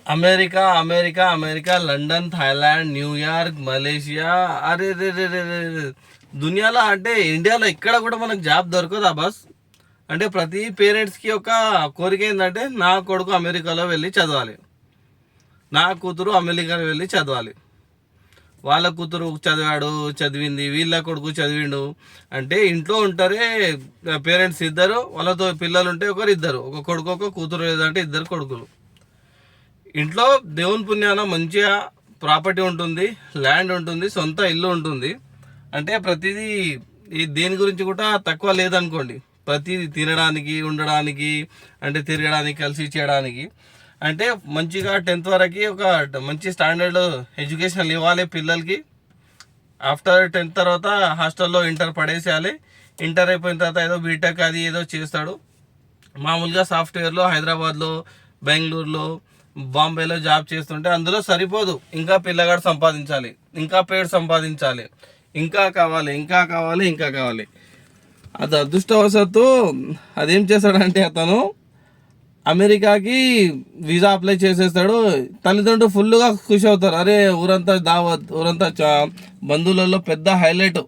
America America America, London, Thailand, New York, Malaysia. అరే రే రే రే రే రే. దునియాలో అంటే ఇండియాలో ఎక్కడ కూడా మనకు జాబ్ దొరకదా బస్. అంటే ప్రతి పేరెంట్స్కి ఒక కోరిక ఏంటంటే నా కొడుకు అమెరికాలో వెళ్ళి చదవాలి, నా కూతురు అమెరికాలో వెళ్ళి చదవాలి. వాళ్ళ కూతురు చదివాడు, చదివింది, వీళ్ళ కొడుకు చదివిండు అంటే ఇంట్లో ఉంటారే పేరెంట్స్ ఇద్దరు, వాళ్ళతో పిల్లలు ఉంటే ఒకరు ఇద్దరు, ఒక కొడుకు ఒక కూతురు, లేదంటే ఇద్దరు కొడుకులు. ఇంట్లో దేవుని పుణ్యాన మంచిగా ప్రాపర్టీ ఉంటుంది, ల్యాండ్ ఉంటుంది, సొంత ఇల్లు ఉంటుంది. అంటే ప్రతిదీ ఈ దేని గురించి కూడా తక్కువ లేదనుకోండి. ప్రతిదీ తినడానికి, ఉండడానికి, అంటే తిరగడానికి, కలిసి చేయడానికి. అంటే మంచిగా 10th వరకు ఒక మంచి స్టాండర్డ్ ఎడ్యుకేషన్ ఇవ్వాలి పిల్లలకి. ఆఫ్టర్ 10th తర్వాత హాస్టల్లో ఇంటర్ పడేసేయాలి. ఇంటర్ అయిపోయిన తర్వాత ఏదో బీటెక్ అది ఏదో చేస్తాడు. మామూలుగా సాఫ్ట్వేర్లో హైదరాబాద్లో, బెంగళూరులో, బాంబేలో జాబ్ చేస్తుంటే అందులో సరిపోదు. ఇంకా పిల్లగాడు సంపాదించాలి, ఇంకా పేరు సంపాదించాలి, ఇంకా కావాలి, ఇంకా కావాలి, ఇంకా కావాలి. అది అదృష్టవశాత్తు అదేం చేస్తాడంటే అతను అమెరికాకి వీసా అప్లై చేసేస్తాడు. తల్లిదండ్రులు ఫుల్గా ఖుషి అవుతారు. అరే ఊరంతా దావత్, ఊరంతా బంధువులలో పెద్ద హైలైట్.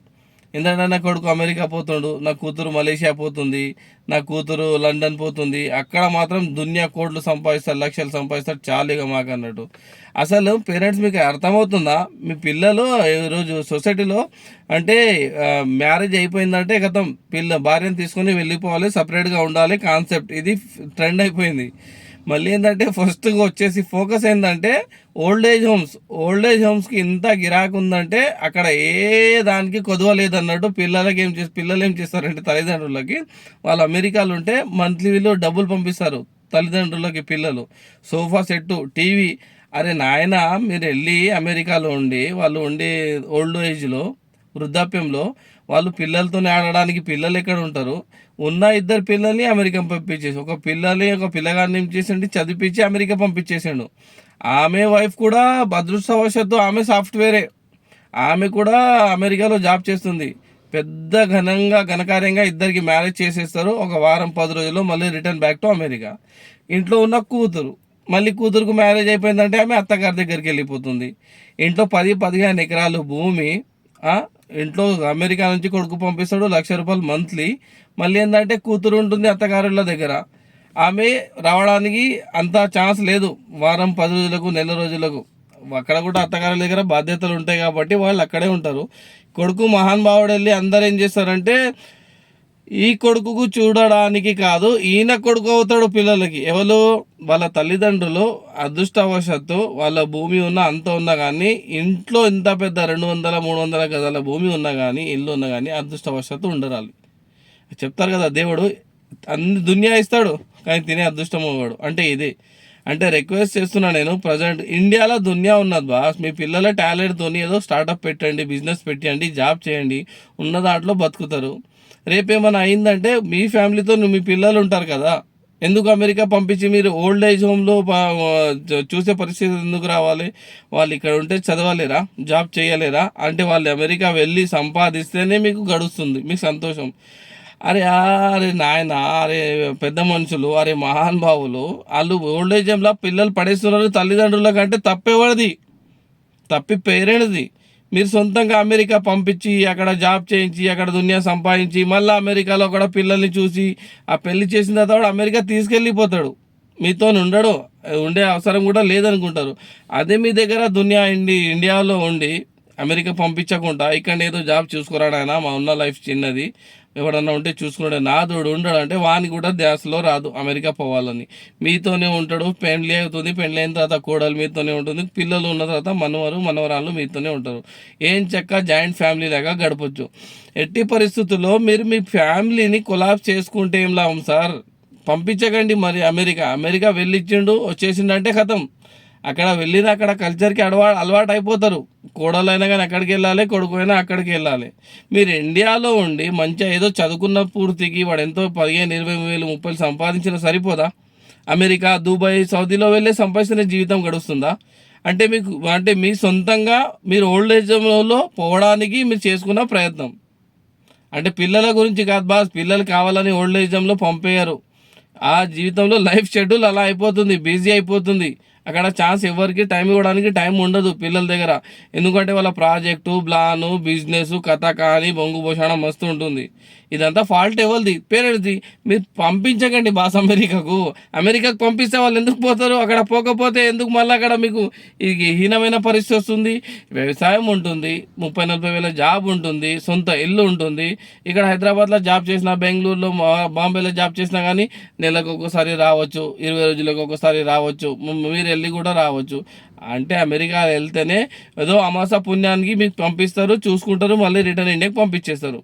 ఎందుకంటే నా కొడుకు అమెరికా పోతుండు, నా కూతురు మలేషియా పోతుంది, నా కూతురు లండన్ పోతుంది. అక్కడ మాత్రం దునియా కోట్లు సంపాదిస్తారు, లక్షలు సంపాదిస్తారు, చాలుగా మాకు అన్నట్టు. అసలు పేరెంట్స్ మీకు అర్థమవుతుందా? మీ పిల్లలు ఈరోజు సొసైటీలో అంటే మ్యారేజ్ అయిపోయిందంటే గతం భార్యను తీసుకొని వెళ్ళిపోవాలి, సపరేట్గా ఉండాలి కాన్సెప్ట్. ఇది ట్రెండ్ అయిపోయింది. మళ్ళీ ఏంటంటే ఫస్ట్ వచ్చేసి ఫోకస్ ఏంటంటే ఓల్డ్ ఏజ్ హోమ్స్కి ఇంత గిరాకు ఉందంటే అక్కడ ఏ దానికి కొదవలేదు అన్నట్టు. పిల్లలు ఏం చేస్తారంటే తల్లిదండ్రులకి, వాళ్ళు అమెరికాలో ఉంటే మంత్లీ వీళ్ళు డబ్బులు పంపిస్తారు తల్లిదండ్రులకి. పిల్లలు సోఫా సెట్టు, టీవీ. అరే నాయన, మీరు వెళ్ళి అమెరికాలో వాళ్ళు ఉండే ఓల్డ్ ఏజ్లో, వృద్ధాప్యంలో వాళ్ళు పిల్లలతోనే ఆడడానికి పిల్లలు ఎక్కడ ఉంటారు? ఉన్న ఇద్దరు పిల్లల్ని అమెరికా పంపించేసి, ఒక పిల్లగాన్ని ఏం చేసిండు, చదివించి అమెరికా పంపించేసాడు. ఆమె వైఫ్ కూడా అదృష్టవశాత్తు ఆమె సాఫ్ట్వేరే, ఆమె కూడా అమెరికాలో జాబ్ చేస్తుంది. పెద్ద ఘనకార్యంగా ఇద్దరికి మ్యారేజ్ చేసేస్తారు. ఒక వారం 10 రోజుల్లో మళ్ళీ రిటర్న్ బ్యాక్ టు అమెరికా. ఇంట్లో ఉన్న మళ్ళీ కూతురుకు మ్యారేజ్ అయిపోయిందంటే ఆమె అత్తగారి దగ్గరికి వెళ్ళిపోతుంది. ఇంట్లో 10-15 ఎకరాలు భూమి. ఇంట్లో అమెరికా నుంచి కొడుకు పంపిస్తాడు, ₹1,00,000 మంత్లీ. మళ్ళీ ఏంటంటే కూతురు ఉంటుంది అత్తగారుల దగ్గర. ఆమె రావడానికి అంత ఛాన్స్ లేదు. వారం 10 రోజులకు, నెల రోజులకు. అక్కడ కూడా అత్తగారుల దగ్గర బాధ్యతలు ఉంటాయి కాబట్టి వాళ్ళు అక్కడే ఉంటారు. కొడుకు మహానుభావుడు వెళ్ళి అందరు ఏం చేస్తారంటే ఈ కొడుకుకు చూడడానికి కాదు, ఈయన కొడుకు అవుతాడు పిల్లలకి. ఎవరు? వాళ్ళ తల్లిదండ్రులు అదృష్టవశాత్తు వాళ్ళ భూమి అంత ఉన్నా కానీ, ఇంట్లో ఇంత పెద్ద 200-300 గజాల భూమి ఉన్నా కానీ, ఇల్లు ఉన్నా కానీ అదృష్టవశాత్తు ఉండరాలి. చెప్తారు కదా దేవుడు అన్ని దునియా ఇస్తాడు కానీ తినే అదృష్టం అవ్వడు. అంటే ఇది అంటే రిక్వెస్ట్ చేస్తున్నా నేను. ప్రజెంట్ ఇండియాలో దునియా ఉన్నది బాస్. మీ పిల్లల టాలెంట్తో ఏదో స్టార్టప్ పెట్టండి, బిజినెస్ పెట్టండి, జాబ్ చేయండి, ఉన్న దాంట్లో బతుకుతారు. రేపేమైనా అయిందంటే మీ ఫ్యామిలీతో మీ పిల్లలు ఉంటారు కదా. ఎందుకు అమెరికా పంపించి మీరు ఓల్డ్ ఏజ్ హోమ్లో చూసే పరిస్థితి ఎందుకు రావాలి? వాళ్ళు ఇక్కడ ఉంటే చదవలేరా, జాబ్ చేయలేరా? అంటే వాళ్ళు అమెరికా వెళ్ళి సంపాదిస్తేనే మీకు గడుస్తుంది, మీకు సంతోషం. అరే నాయన, అరే పెద్ద మనుషులు, అరే మహానుభావులు, వాళ్ళు ఓల్డ్ ఏజ్ హోమ్లో పిల్లలు పడేస్తున్నారు. తల్లిదండ్రుల కంటే తప్పేవాడిది, తప్పి పేరెంట్ది. మీరు సొంతంగా అమెరికా పంపించి అక్కడ జాబ్ చేయించి అక్కడ దునియా సంపాదించి మళ్ళీ అమెరికాలో కూడా పిల్లల్ని చూసి ఆ పెళ్లి చేసిన తర్వాత అమెరికా తీసుకెళ్ళిపోతాడు, మీతో ఉండడు, ఉండే అవసరం కూడా లేదనుకుంటారు. అదే మీ దగ్గర ఇండియాలో ఉండి అమెరికా పంపించకుండా ఇక్కడ ఏదో జాబ్ చూసుకోరాడైనా, మా ఉన్న లైఫ్ చిన్నది, ఎవడన్నా ఉంటే చూసుకున్నాడు, నాదోడు ఉండడు అంటే వానికి కూడా ధ్యాసలో రాదు అమెరికా పోవాలని. మీతోనే ఉంటాడు, పెండ్లి అవుతుంది, పెండ్లి అయిన తర్వాత కోడలు మీతోనే ఉంటుంది, పిల్లలు ఉన్న తర్వాత మనవరాళ్ళు మీతోనే ఉంటారు. ఏం చక్క జాయింట్ ఫ్యామిలీ లాగా గడపచ్చు. ఎట్టి పరిస్థితుల్లో మీరు మీ ఫ్యామిలీని కొలాప్స్ చేసుకుంటే ఏం లాభం సార్? పంపించకండి. మరి అమెరికా వెళ్ళిచ్చిండు వచ్చేసిండంటే కథం. అక్కడ వెళ్ళిన అక్కడ కల్చర్కి అలవాటు అయిపోతారు. కోడలైనా కానీ అక్కడికి వెళ్ళాలి, కొడుకు అయినా అక్కడికి వెళ్ళాలి. మీరు ఇండియాలో ఉండి మంచిగా ఏదో చదువుకున్న పూర్తికి వాడు ఎంతో 15,000-20,000-30,000 సంపాదించిన సరిపోదా? అమెరికా, దుబాయ్, సౌదీలో వెళ్ళే సంపాదించిన జీవితం గడుస్తుందా? అంటే మీ సొంతంగా మీరు ఓల్డ్ ఏజ్లో పోవడానికి మీరు చేసుకున్న ప్రయత్నం. అంటే పిల్లల గురించి కాదు బాస్, పిల్లలు కావాలని ఓల్డ్ ఏజ్లో పంపేయరు. ఆ జీవితంలో లైఫ్ షెడ్యూల్ అలా అయిపోతుంది, బిజీ అయిపోతుంది. అక్కడ ఛాన్స్ ఎవరికి టైం ఇవ్వడానికి టైం ఉండదు పిల్లల దగ్గర. ఎందుకంటే వాళ్ళ ప్రాజెక్టు ప్లాను బిజినెస్ కథ కానీ బొంగు పోషణ మస్తు ఉంటుంది. ఇదంతా ఫాల్ట్ ఎవరిది? పేరెంట్స్ది. మీరు పంపించకండి బాస్ అమెరికాకు పంపిస్తే వాళ్ళు ఎందుకు పోతారు? అక్కడ పోకపోతే ఎందుకు మళ్ళీ అక్కడ మీకు ఈ హీనమైన పరిస్థితి వస్తుంది. వ్యవసాయం ఉంటుంది, 30-40 వేల జాబ్ ఉంటుంది, సొంత ఇల్లు ఉంటుంది. ఇక్కడ హైదరాబాద్లో జాబ్ చేసినా, బెంగళూరులో బాంబేలో జాబ్ చేసినా కానీ నెలకు ఒకసారి రావచ్చు, 20 రోజులకు ఒకసారి రావచ్చు, మీరు వెళ్ళి కూడా రావచ్చు. అంటే అమెరికా వెళ్తేనే ఏదో అమాస పుణ్యానికి మీకు పంపిస్తారు, చూసుకుంటారు, మళ్ళీ రిటర్న్ ఇండియాకి పంపించేస్తారు.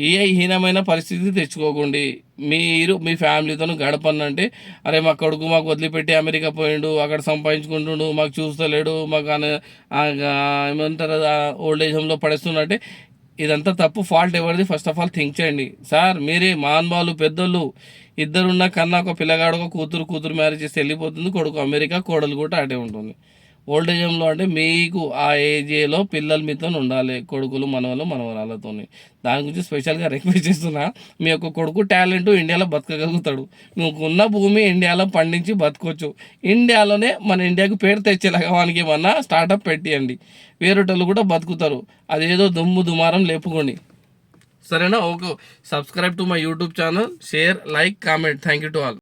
ఏ హీనమైన పరిస్థితి తెచ్చుకోకండి. మీరు మీ ఫ్యామిలీతో గడపనంటే, అరే మా కొడుకు మాకు వదిలిపెట్టి అమెరికా పోయిండు, అక్కడ సంపాదించుకుంటుండు, మాకు చూస్తలేడు, మాకు ఏమంటారు ఓల్డ్ ఏజ్ హోమ్లో పడేస్తున్నట్టే. ఇదంతా తప్పు. ఫాల్ట్ ఎవరిది? ఫస్ట్ ఆఫ్ ఆల్ థింక్ చేయండి సార్. మీరే మహానుభావులు, పెద్దోళ్ళు. ఇద్దరున్న కన్నా ఒక పిల్లగాడు ఒక కూతురు మ్యారేజ్ చేసి వెళ్ళిపోతుంది, కొడుకు అమెరికా, కోడలు కూడా అటే ఉంటుంది. ఓల్డ్ ఏజ్ హోమ్లో అంటే మీకు ఆ ఏజ్లో పిల్లలు మీతో ఉండాలి, కొడుకులు మనవరాలతో. దాని గురించి స్పెషల్గా రిక్వెస్ట్ చేస్తున్నా. మీ యొక్క కొడుకు టాలెంట్ ఇండియాలో బతకగలుగుతాడు. మీకు ఉన్న భూమి ఇండియాలో పండించి బతకొచ్చు. ఇండియాలోనే మన ఇండియాకు పేరు తెచ్చేలాగా వానికి ఏమన్నా స్టార్టప్ పెట్టియండి, వేరేటోళ్ళు కూడా బతుకుతారు. అదేదో దుమారం లేపుకోండి, సరేనా? Okay. Subscribe to my YouTube channel, share, like, comment. Thank you to all.